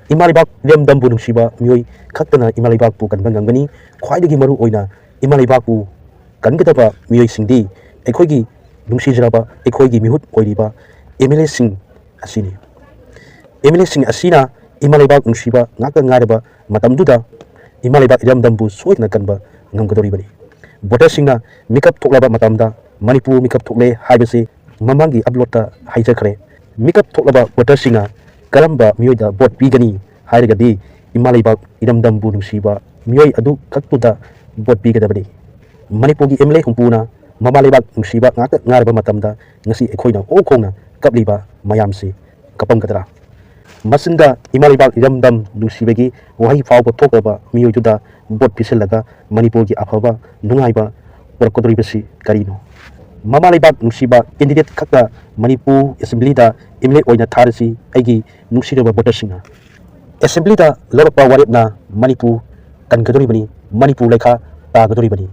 Imalibak Lemdam Bunung Shiba, Mui, Katana, Imalibak Pukan Bangangani, Quaidi Maru Oina, Imalibaku, Gangataba, Mui Sindi, Ekogi, Nungsijaba, Ekogi Mihut Oiba, Emily Sing Asini. Emily Sing Asina, Imalibak Nungshiba, Naka Naraba, Matamduda, Imalibak Lemdambu, Sweet Nakanba, Ngamgadoribani. Bota Singna, Mikap Toklaba Matamda, Manipur Mikap Tokle, Hibasi, Mamangi Ablota, Hijakre, Mikap Toklaba, Bota Singa, karamba miyoida bot pigani hairagadi imalibak idamdam bunung siba miyoy adu kaktuda bot pigadabani Manipugi emle humpuna mamalibak nungsiba ngarba matamda ngasi ekhoina okhongna kabliba mayamsi kapam kadra masinda imalibak idamdam nungsibagi wahi fawba thokaba miyoyuda bot piselaga Manipurgi afaba nungaiba porkodribasi karino Mamalibak nungsiba candidate kakta Manipur Assembly da imle oina tharasi aigi nungsiraba botasinga Assembly da lorpa waripna Manipur kangadoribani Manipur lekha tagadoribani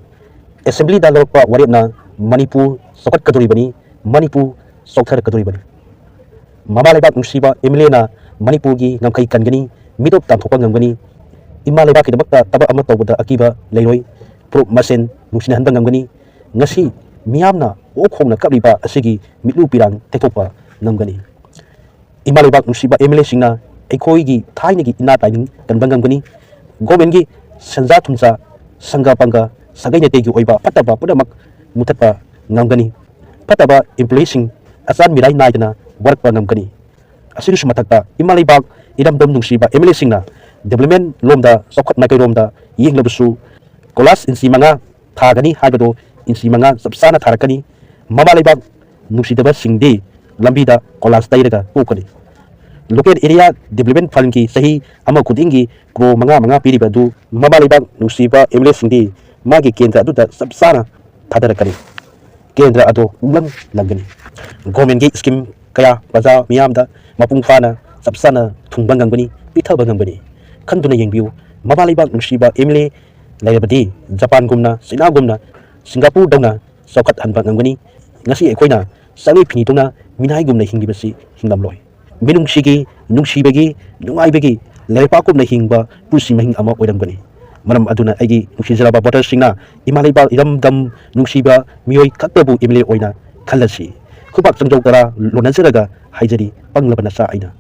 Assembly da lorpa waripna Manipur sokat kadoribani Manipur sokthar kadoribani Mamalibak nungsiba imle na Manipurgi ngamkai kangani midop tamthopa ngamgani imalibak kidabakta taba ama tawbada akiba leiroi pro masen nungsinahanba ngamgani ngasi miyamna okhongna kabliba asigi mitlu pirang tekokpa ngamgani imalibak nungsiba MLA singna eikhoigi thainagi ina taining kanbangamgani government sanja thumsa sangha panga sagaina tegi oiba pataba pudamak muthatpa ngamgani pataba employee sing asan mirai naidana workpa ngamgani asiru mathakta imalibak idamdam nungsiba MLA singna development lomda sokhat makai romda yinglabusu kolas insi manga thagani haibado insi manga sabsana tharakani mamalibak nungsidaba singdi lambida kolas tairaga pukani local area development fund ki sahi ama kudingi kro manga piriba du mamalibak nungsiba MLA singdi magi kendra aduda sabsana thadarakani kendra ado umlang langani government ki scheme kaya baza miyamda mapung fana sabsana thungbangangani pithabangangani khanduna yengbiu mamalibak nungsiba MLA lairabadi Japan gumna China gumna Singapore dongna saukat hanba ngamgani ngasi ekhoina sangi phini tongna minai gumna hingbasi hinglamloi minungsigi nungsibagi nungaibagi laipa kumna hingba pusi mahing ama oiramgani maram aduna aigi nungsijraba voter singna imalibal idamdam nungsiba miyoi kaktabu MLA oina khalasi khubak changjau tara lonasiraga haijari panglabana sa aina